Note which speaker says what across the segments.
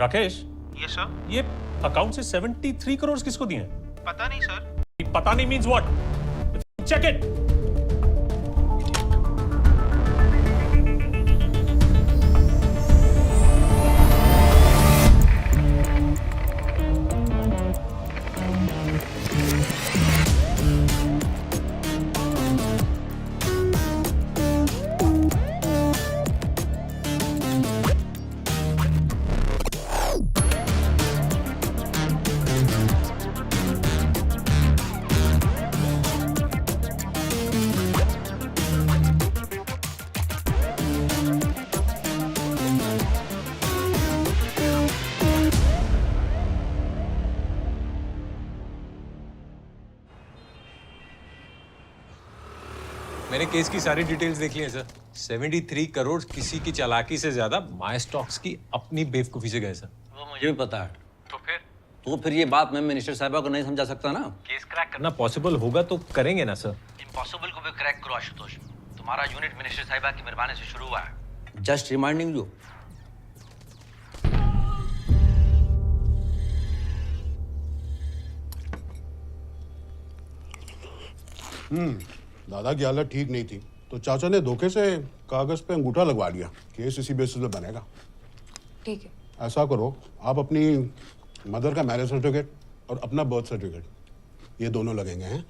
Speaker 1: राकेश,
Speaker 2: ये सर,
Speaker 1: ये अकाउंट से 73 करोड़ किसको दिए हैं?
Speaker 2: पता नहीं सर।
Speaker 1: पता नहीं मींस व्हाट? Check it.
Speaker 3: मैंने केस की सारी डिटेल्स देख ली हैं सर। 73 करोड़ किसी की चालाकी से ज्यादा माय स्टॉक्स की अपनी बेवकूफी से गए सर।
Speaker 4: वो मुझे भी पता है।
Speaker 3: तो
Speaker 4: फिर ये बात मैं मिनिस्टर साहिबा को नहीं समझा सकता ना।
Speaker 3: केस क्रैक करना पॉसिबल होगा तो करेंगे ना सर।
Speaker 4: इम्पॉसिबल को भी क्रैक करो आशुतोष। तुम्हारा यूनिट मिनिस्टर साहिबा की मेहरबानी से शुरू हुआ है। Just reminding you.
Speaker 5: दादा की हालत ठीक नहीं थी तो चाचा ने धोखे से कागज पे अंगूठा लगवा लिया। केस इसी बेसिस पे बनेगा।
Speaker 6: ठीक है।
Speaker 5: ऐसा करो, आप अपनी मदर का मैरिज सर्टिफिकेट और अपना बर्थ सर्टिफिकेट ये दोनों लगेंगे हैं,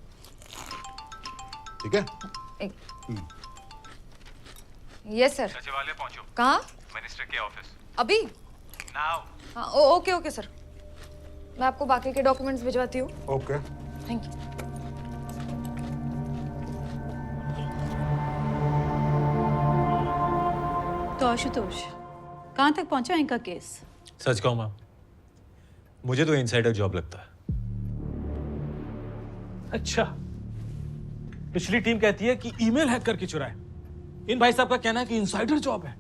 Speaker 5: ठीक है?
Speaker 6: Yes sir.
Speaker 2: सचिवालय पहुंचो।
Speaker 6: कहाँ?
Speaker 2: मिनिस्टर के ऑफिस।
Speaker 6: अभी?
Speaker 2: नाउ।
Speaker 6: हाँ, ओके ओके सर। मैं आपको बाकी के डॉक्यूमेंट्स भिजवाती हूँ।
Speaker 5: ओके।
Speaker 6: Thank you.
Speaker 7: तो आशुतोष, कहाँ तक पहुंचा इनका केस?
Speaker 3: सच कहूं मैम, मुझे तो इनसाइडर जॉब लगता है।
Speaker 1: अच्छा, पिछली टीम कहती है कि ईमेल हैक करके चुराए। इन भाई साहब का कहना है कि इनसाइडर जॉब है।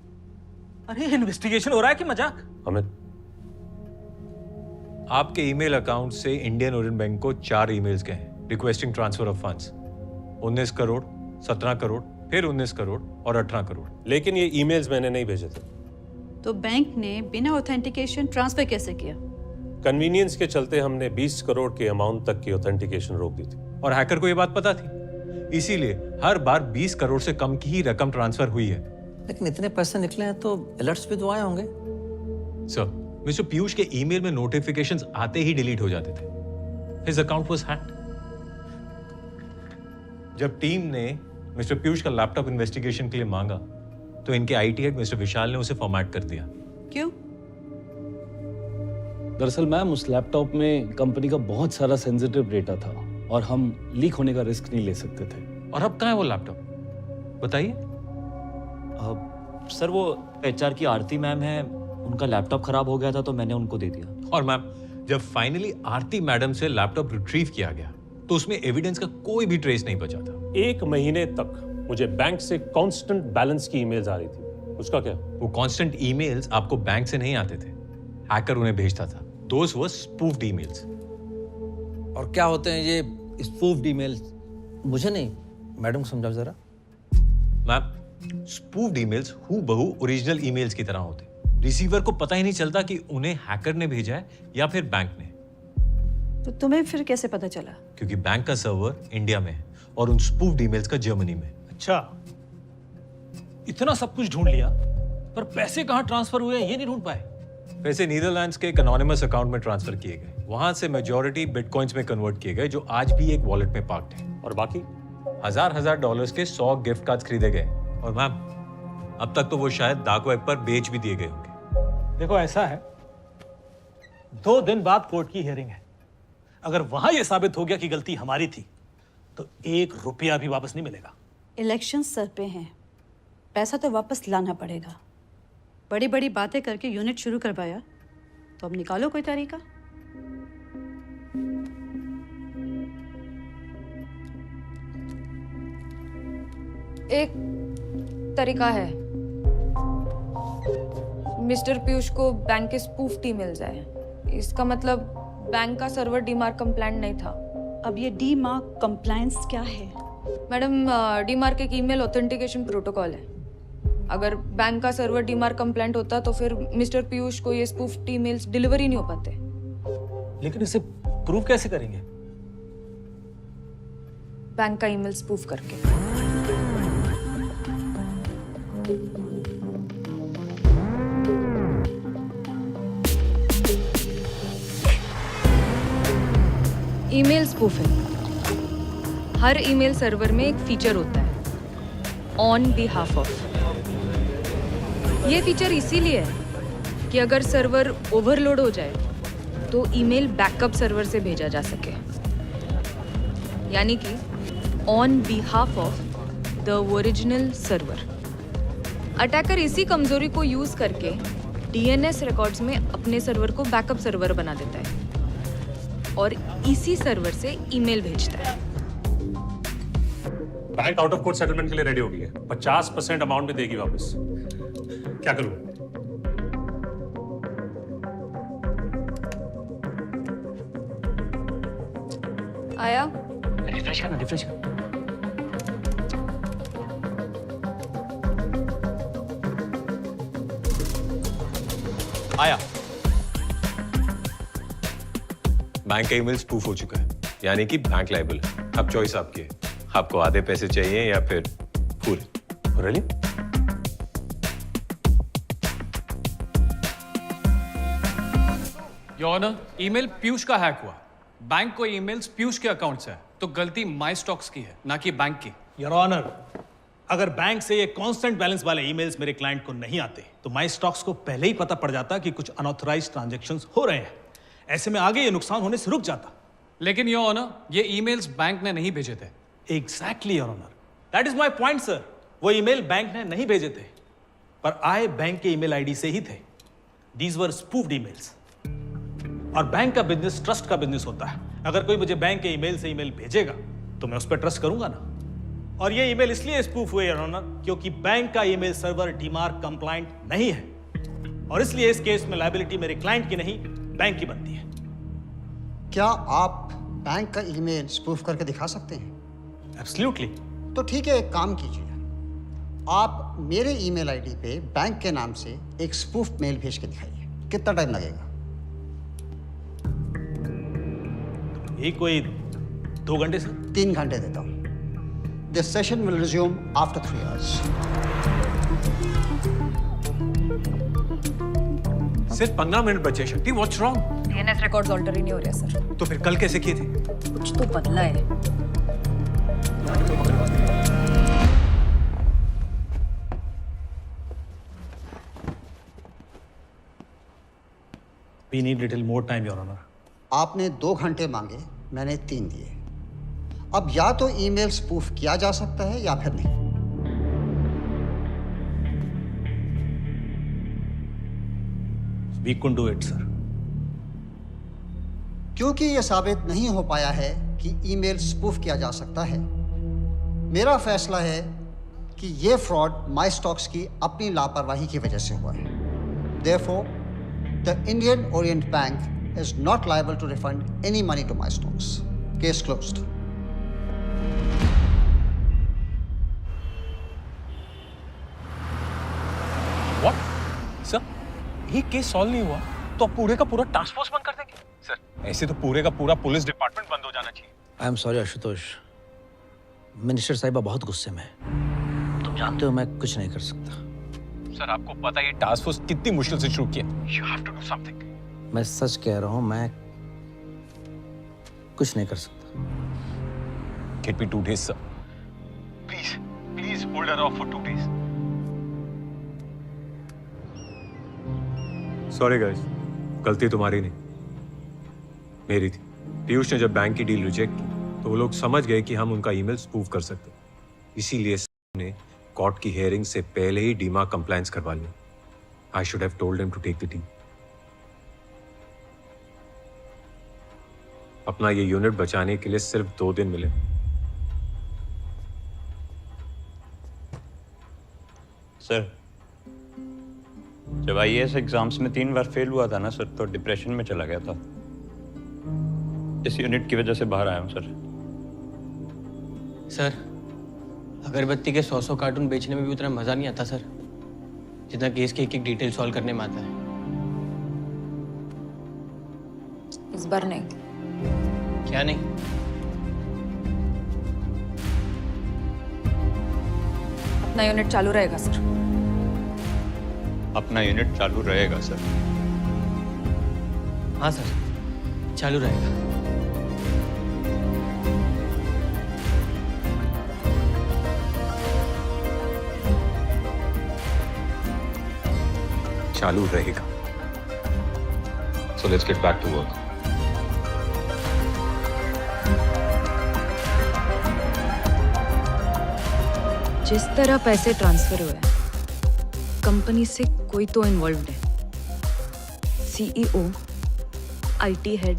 Speaker 1: अरे इन्वेस्टिगेशन हो रहा है कि मजाक?
Speaker 3: अमित, आपके ईमेल अकाउंट से इंडियन ओरिएंट बैंक को 4 ईमेल्स गए हैं requesting transfer of funds. 19 crore, 17 crore, फिर 19 करोड़ और 18 करोड़।
Speaker 8: लेकिन ये ईमेल्स मैंने नहीं भेजे थे।
Speaker 7: तो बैंक ने बिना ऑथेंटिकेशन ट्रांसफर कैसे किया?
Speaker 8: कन्वीनियंस के चलते हमने 20 करोड़ के अमाउंट तक की ऑथेंटिकेशन रोक दी थी।
Speaker 3: और हैकर को ये बात पता थी, इसीलिए हर बार 20 करोड़ से कम की ही रकम ट्रांसफर हुई है।
Speaker 4: लेकिन इतने पैसे निकले हैं तो अलर्ट्स भी तो आए होंगे।
Speaker 3: सर, मिस्टर पीयूष के ईमेल में नोटिफिकेशंस आते ही डिलीट हो जाते थे। His account was hacked. जब टीम ने मिस्टर पीयूष का लैपटॉप इन्वेस्टिगेशन के लिए मांगा तो इनके आईटी हेड मिस्टर विशाल ने उसे फॉर्मेट कर दिया।
Speaker 7: क्यों?
Speaker 9: दरअसल मैम, उस लैपटॉप में कंपनी का बहुत सारा सेंसिटिव डेटा था और हम लीक होने का रिस्क नहीं ले सकते थे।
Speaker 3: और अब कहाँ है वो लैपटॉप, बताइए।
Speaker 10: सर, वो एचआर की आरती मैम है, उनका लैपटॉप खराब हो गया था तो मैंने उनको दे दिया।
Speaker 3: और मैम, जब फाइनली आरती मैडम से लैपटॉप रिट्रीव किया गया तो उसमें एविडेंस का कोई भी ट्रेस नहीं बचा था।
Speaker 8: 1 महीने तक मुझे बैंक से कांस्टेंट बैलेंस की ईमेल्स आ रही थी। उसका क्या?
Speaker 3: वो कांस्टेंट ईमेल्स आपको बैंक से नहीं आते थे, हैकर उन्हें भेजता था। दोस वर स्पूफ्ड ईमेल्स।
Speaker 4: और क्या होते हैं ये स्पूफ्ड ईमेल्स? मुझे नहीं, मैडम को समझाओ जरा।
Speaker 3: मैम, स्पूफ्ड ईमेल्स हूबहू ओरिजिनल ईमेल्स की तरह होते। रिसीवर को पता ही नहीं चलता कि उन्हें हैकर ने भेजा है या फिर बैंक ने।
Speaker 7: तो तुम्हें फिर कैसे पता चला?
Speaker 3: क्योंकि बैंक का सर्वर इंडिया में है और उन स्पूफ्ड ईमेल्स का जर्मनी में।
Speaker 1: अच्छा, इतना सब कुछ ढूंढ लिया पर पैसे कहाँ ट्रांसफर हुए ये नहीं ढूंढ पाए।
Speaker 3: पैसे नीदरलैंड्स के एक एनोनिमस अकाउंट में ट्रांसफर किए गए। वहां से मेजॉरिटी बिटकॉइंस में कन्वर्ट किए गए जो आज भी एक वॉलेट में पार्क्ड है।
Speaker 8: और बाकी
Speaker 3: हजार डॉलर्स के 100 गिफ्ट कार्ड्स खरीदे गए और मैम अब तक तो वो शायद डार्क वेब पर बेच भी दिए गए होंगे।
Speaker 1: देखो ऐसा है, 2 दिन बाद कोर्ट की हियरिंग है। अगर वहां यह साबित हो गया कि गलती हमारी थी तो 1 रुपया भी वापस नहीं मिलेगा।
Speaker 7: इलेक्शन सर पे हैं, पैसा तो वापस लाना पड़ेगा। बड़ी बड़ी बातें करके यूनिट शुरू करवाया, तो अब निकालो कोई तरीका।
Speaker 6: एक तरीका है, मिस्टर पीयूष को बैंक के स्पूफ्ड ईमेल्स आए। इसका मतलब बैंक का सर्वर डीमार्क कंप्लायंट नहीं था।
Speaker 7: अब ये डीमार्क कंप्लायंस क्या है?
Speaker 6: मैडम, डीमार्क एक ईमेल ऑथेंटिकेशन प्रोटोकॉल है। अगर बैंक का सर्वर डीमार्क कंप्लायंट होता तो फिर मिस्टर पीयूष को ये स्पूफ्ड ईमेल्स डिलीवर ही नहीं हो पाते।
Speaker 1: लेकिन इसे प्रूव कैसे करेंगे?
Speaker 6: बैंक का ईमेल स्पूफ करके। ईमेल स्पूफिंग, हर ईमेल सर्वर में एक फीचर होता है, ऑन बिहाफ ऑफ। ये फीचर इसीलिए है कि अगर सर्वर ओवरलोड हो जाए तो ईमेल बैकअप सर्वर से भेजा जा सके, यानी कि on behalf of the original server. Attacker इसी कमजोरी को यूज करके डीएनएस रिकॉर्ड्स में अपने सर्वर को बैकअप सर्वर बना देता है और इसी सर्वर से ईमेल भेजता है।
Speaker 8: Bank out of court settlement के लिए रेडी हो गई है। 50% अमाउंट में देगी वापस। क्या करूं?
Speaker 6: आया?
Speaker 10: रिफ्रेश करना, रिफ्रेश करना।
Speaker 3: आया। बैंक का ईमेल स्पूफ हो चुका है, यानी कि बैंक लायबल है। अब चॉइस आपकी है, आपको आधे पैसे चाहिए या फिर पूरे। Really?
Speaker 11: Your honour, email Piyush का हैक हुआ। बैंक को ईमेल्स पीयूष के अकाउंट से है, तो गलती माई स्टॉक्स की है, ना कि बैंक की।
Speaker 1: योर ऑनर, अगर बैंक से ये कांस्टेंट बैलेंस वाले ईमेल्स मेरे क्लाइंट को नहीं आते तो माई स्टॉक्स को पहले ही पता पड़ जाता कि कुछ अनऑथराइज्ड ट्रांजैक्शंस हो रहे हैं। ऐसे में आगे ये नुकसान होने से रुक जाता।
Speaker 11: लेकिन योर ऑनर, ये ईमेल्स बैंक ने नहीं भेजे थे।
Speaker 1: Exactly your honour, that is my point sir. वो ईमेल बैंक ने नहीं भेजे थे, पर आए बैंक के ईमेल आईडी से ही थे। These were spoofed emails. और बैंक का बिजनेस ट्रस्ट का बिजनेस होता है। अगर कोई मुझे बैंक के ईमेल से ईमेल भेजेगा तो मैं उस पर ट्रस्ट करूंगा ना। और ये ईमेल इसलिए स्पूफ हुए योर ऑनर क्योंकि बैंक का ईमेल सर्वर डीमार्क कंप्लायंट नहीं है, और इसलिए इस केस में लायबिलिटी मेरे क्लाइंट की नहीं बैंक की बनती है।
Speaker 12: क्या आप बैंक का ईमेल स्पूफ करके दिखा सकते हैं?
Speaker 1: एब्सोल्युटली।
Speaker 12: तो ठीक है, एक काम कीजिए, आप मेरे ईमेल आईडी पे बैंक के नाम से एक स्पूफ मेल भेज के दिखाइए। कितना टाइम लगेगा?
Speaker 1: ये कोई 2 घंटे सर?
Speaker 12: 3 घंटे देता हूँ। This session will resume after 3 hours.
Speaker 3: सिर्फ 15 मिनट बचे। Shakti, what's wrong?
Speaker 6: DNS records alter ही नहीं हो रहे सर।
Speaker 3: तो फिर कल कैसे किए थे?
Speaker 6: कुछ तो बदला है।
Speaker 1: We need little more time, Your Honor.
Speaker 12: आपने 2 घंटे मांगे, मैंने 3 दिए। अब या तो ईमेल स्पूफ किया जा सकता है या फिर नहीं।
Speaker 1: We couldn't do it, sir.
Speaker 12: क्योंकि यह साबित नहीं हो पाया है कि ईमेल स्पूफ किया जा सकता है, मेरा फैसला है कि यह फ्रॉड माई स्टॉक्स की अपनी लापरवाही की वजह से हुआ है। Therefore, the Indian Orient Bank is not liable to refund any money to my stocks. Case closed.
Speaker 3: What? Sir, ये केस सॉल्व नहीं हुआ तो अब पूरे का पूरा टास्क फोर्स बंद कर देंगे? सर, ऐसे तो पूरे का पूरा पुलिस डिपार्टमेंट बंद हो जाना चाहिए।
Speaker 4: I am sorry Ashutosh, minister साहिबा बहुत गुस्से में है। तुम जानते हो मैं कुछ नहीं कर सकता।
Speaker 3: सर, आपको पता है ये टास्क फोर्स कितनी मुश्किल से शुरू किया। You have to do something.
Speaker 4: मैं सच कह रहा हूं, मैं कुछ नहीं कर सकता।
Speaker 3: Get me 2 days, sir.
Speaker 2: Please hold her off for 2 days.
Speaker 3: Sorry guys, गलती तुम्हारी नहीं, मेरी थी। पीयूष ने जब बैंक की डील रिजेक्ट की तो वो लोग समझ गए कि हम उनका ईमेल स्पूफ कर सकते, इसीलिए ने कोर्ट की हियरिंग से पहले ही डीमा कंप्लायंस करवा लिया। I should have told him to take the deal. अपना ये यूनिट बचाने के लिए सिर्फ 2 दिन मिले।
Speaker 13: सर, जब IAS एग्जाम्स में 3 बार फेल हुआ था ना सर, तो डिप्रेशन में चला गया था। इस यूनिट की वजह से बाहर आया हूँ सर।
Speaker 14: सर, अगरबत्ती के 100 कार्टून बेचने में भी उतना मजा नहीं आता सर, जितना केस की एक डिटेल सॉल्व करने में आता है।
Speaker 6: इस बार नहीं।
Speaker 14: क्या नहीं?
Speaker 6: अपना यूनिट चालू रहेगा सर।
Speaker 13: अपना यूनिट चालू रहेगा सर।
Speaker 14: हाँ सर, चालू रहेगा।
Speaker 3: चालू रहेगा।
Speaker 13: So let's get back to work.
Speaker 6: जिस तरह पैसे ट्रांसफर हुए, कंपनी से कोई तो इन्वॉल्व्ड है। CEO, IT हेड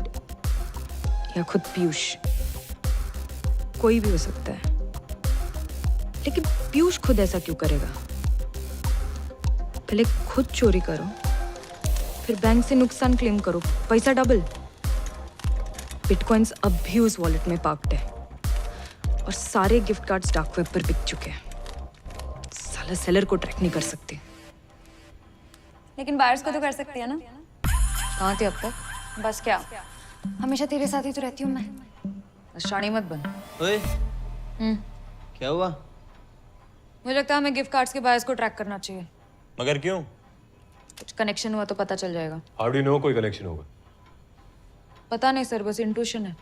Speaker 6: या खुद पीयूष, कोई भी हो सकता है। लेकिन पीयूष खुद ऐसा क्यों करेगा? पहले खुद चोरी करो, फिर बैंक से नुकसान क्लेम करो, पैसा डबल। बिटकॉइंस अब भी उस वॉलेट में पार्क्ड है और सारे गिफ्ट कार्ड्स डार्क वेब पर बिक चुके हैं। साला सेलर को ट्रैक नहीं कर सकते।
Speaker 7: लेकिन बायर्स को तो कर सकती है ना?
Speaker 6: कहाँ थे अब तक?
Speaker 7: बस क्या, हमेशा तेरे साथ ही तो रहती हूँ मैं।
Speaker 6: बस शानी मत बन।
Speaker 14: ओए, क्या हुआ?
Speaker 6: मुझे लगता है हमें गिफ्ट कार्ड्स के बायर्स को ट्रैक करना चाहिए।
Speaker 13: मगर क्यों?
Speaker 6: कुछ कनेक्शन हुआ तो पता चल जाएगा।
Speaker 3: हाउ डू यू नो कोई कनेक्शन होगा?
Speaker 6: पता नहीं सर, बस इंट्यूशन है।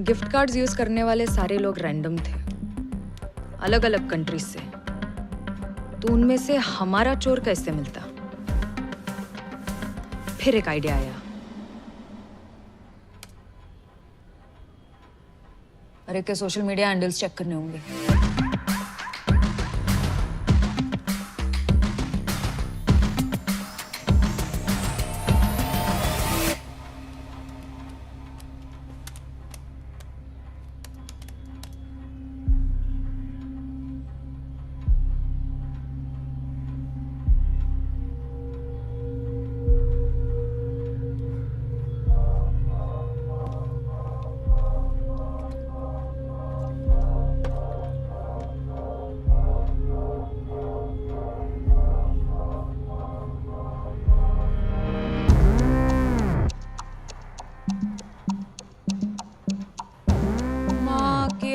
Speaker 6: गिफ्ट कार्ड्स यूज करने वाले सारे लोग रैंडम थे, अलग अलग कंट्रीज से। तो उनमें से हमारा चोर कैसे मिलता? फिर एक आइडिया आया। अरे के सोशल मीडिया हैंडल्स चेक करने होंगे।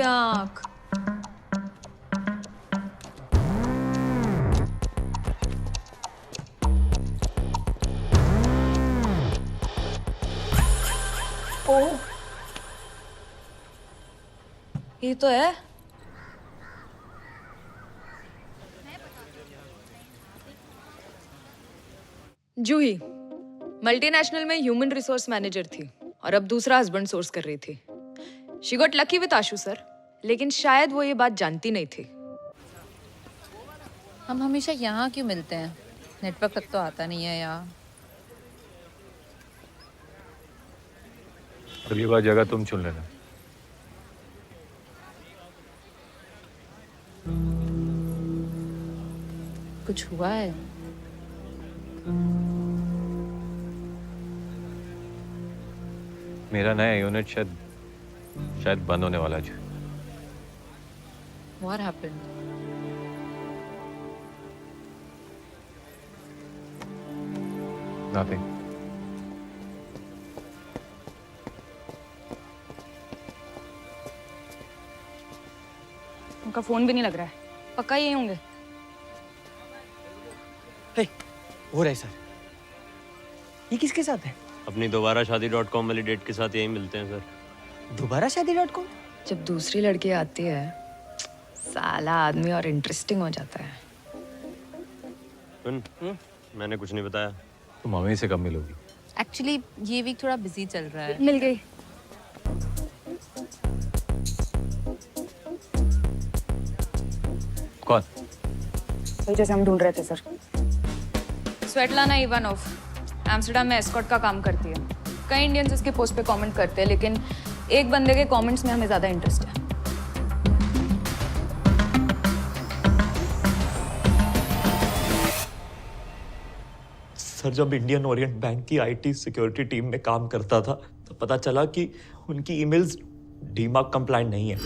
Speaker 6: आंख। ओ, ये तो है। जूही मल्टीनेशनल में ह्यूमन रिसोर्स मैनेजर थी और अब दूसरा हस्बैंड सोर्स कर रही थी। She got lucky with Ashu sir, लेकिन शायद वो ये बात जानती नहीं थी।
Speaker 7: हम हमेशा यहाँ क्यों मिलते हैं? नेटवर्क तक तो आता नहीं है यार।
Speaker 3: अगली बार जगह तुम चुन लेना।
Speaker 7: कुछ हुआ है?
Speaker 3: मेरा नया यूनिट शायद बंद होने वाला है।
Speaker 7: What happened?
Speaker 3: Nothing.
Speaker 6: उनका फोन भी नहीं लग रहा है। पक्का ये होंगे।
Speaker 14: हे, हो रहा है सर। ये किसके साथ है?
Speaker 13: अपनी दोबारा शादी.com वाली डेट के साथ यहीं मिलते हैं सर।
Speaker 4: दोबारा शादी.com?
Speaker 6: जब दूसरी लड़की आती है साला आदमी और इंटरेस्टिंग हो जाता है।
Speaker 13: सुन, मैंने कुछ नहीं बताया।
Speaker 3: तुम मम्मी से कब मिलोगी?
Speaker 6: एक्चुअली ये वीक थोड़ा बिजी चल रहा है। मिल गई।
Speaker 3: कौन?
Speaker 6: वही जैसे हम ढूंढ रहे थे सर। स्वेटलाना इवानोव एम्स्टर्डम में एस्कॉर्ट का काम करती है। कई इंडियंस उसके पोस्ट पे कमेंट करते हैं, लेकिन एक बंदे के कमेंट्स में हमें ज्यादा इंटरेस्ट है।
Speaker 10: सर, जब इंडियन ओरिएंट बैंक की आईटी सिक्योरिटी टीम में काम करता था तो पता चला कि उनकी ईमेल्स डीमार्क कंप्लायंट नहीं है।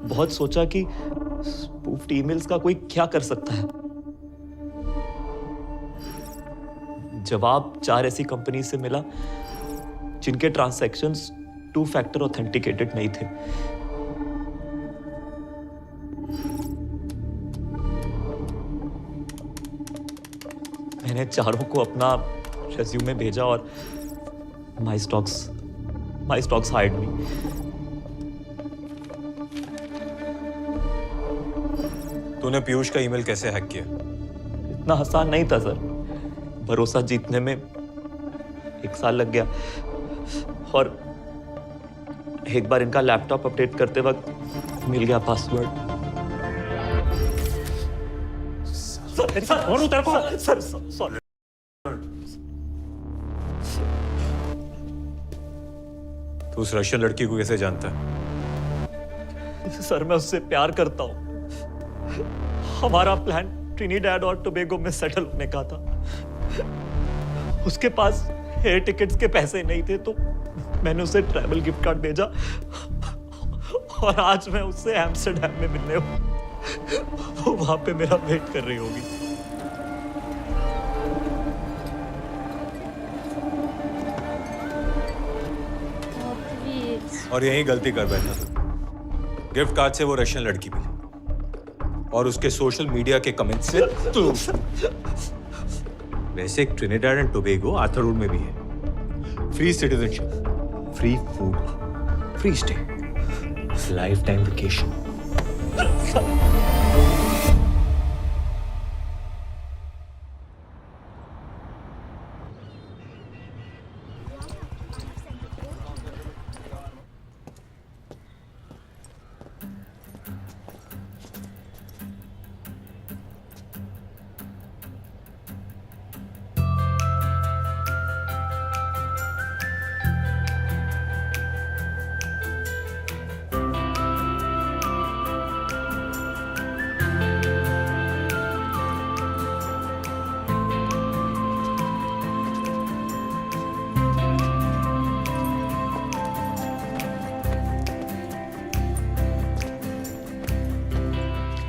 Speaker 10: बहुत सोचा कि स्पूफ्ड ईमेल्स का कोई क्या कर सकता है। जवाब 4 ऐसी कंपनी से मिला जिनके ट्रांजैक्शंस 2 फैक्टर ऑथेंटिकेटेड नहीं थे। मैंने चारों को अपना रेज्यूमे भेजा और माई स्टॉक्स हायर्ड मी।
Speaker 3: तूने पीयूष का ईमेल कैसे हैक किया?
Speaker 10: इतना आसान नहीं था सर। भरोसा जीतने में 1 साल लग गया और एक बार इनका लैपटॉप अपडेट करते वक्त मिल गया पासवर्ड। Sir, sorry.
Speaker 3: तू उस रशियन लड़की को कैसे जानता है?
Speaker 10: सर, मैं उससे प्यार करता हूँ। हमारा प्लान ट्रिनिडैड और टोबैगो में सेटल होने का था। उसके पास एयर टिकट्स के पैसे नहीं थे तो मैंने उसे ट्रैवल गिफ्ट कार्ड भेजा और आज मैं उससे एम्स्टर्डम में मिलने हूँ। वो वहां पे मेरा वेट कर रही होगी।
Speaker 3: और यही गलती कर बैठा था। गिफ्ट कार्ड से वो रशियन लड़की मिली और उसके सोशल मीडिया के कमेंट से तू। वैसे एक Trinidad and Tobago Arthur road में भी है। Free citizenship, free food, free stay, life time vacation.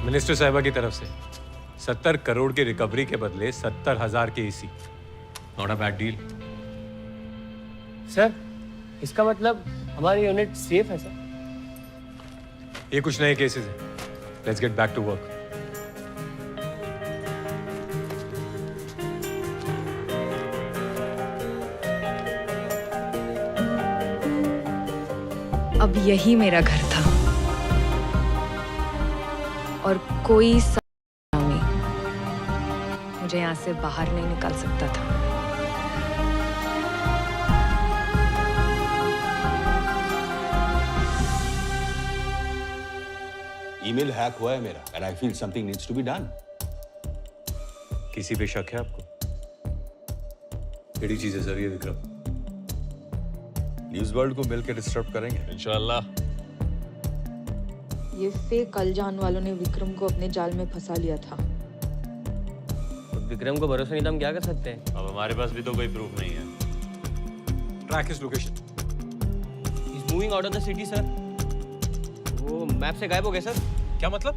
Speaker 3: Minister साहिबा की तरफ से 70 करोड़ की रिकवरी के बदले 70,000 के EC. Not a bad deal.
Speaker 14: Sir, इसका मतलब हमारी यूनिट सेफ है सर?
Speaker 3: ये कुछ नए केसेस हैं। Let's get back to work.
Speaker 6: अब यही मेरा घर था और कोई मुझे यहाँ से बाहर नहीं निकाल सकता था।
Speaker 15: ईमेल हैक हुआ है मेरा and I feel something needs to be done.
Speaker 3: किसी पे शक है आपको? बड़ी चीज है सर ये विक्रम।
Speaker 15: न्यूज़ वर्ल्ड को मिलकर डिस्टर्ब करेंगे इंशाल्लाह।
Speaker 6: ये फेक कलजान वालों ने विक्रम को अपने जाल में फंसा लिया था।
Speaker 14: तो विक्रम को भरोसा नहीं तो हम क्या कर सकते हैं?
Speaker 13: अब हमारे पास भी तो कोई प्रूफ नहीं है।
Speaker 3: Track his location.
Speaker 14: He's moving out of the city, sir. वो मैप से गायब हो गया सर।
Speaker 3: क्या मतलब?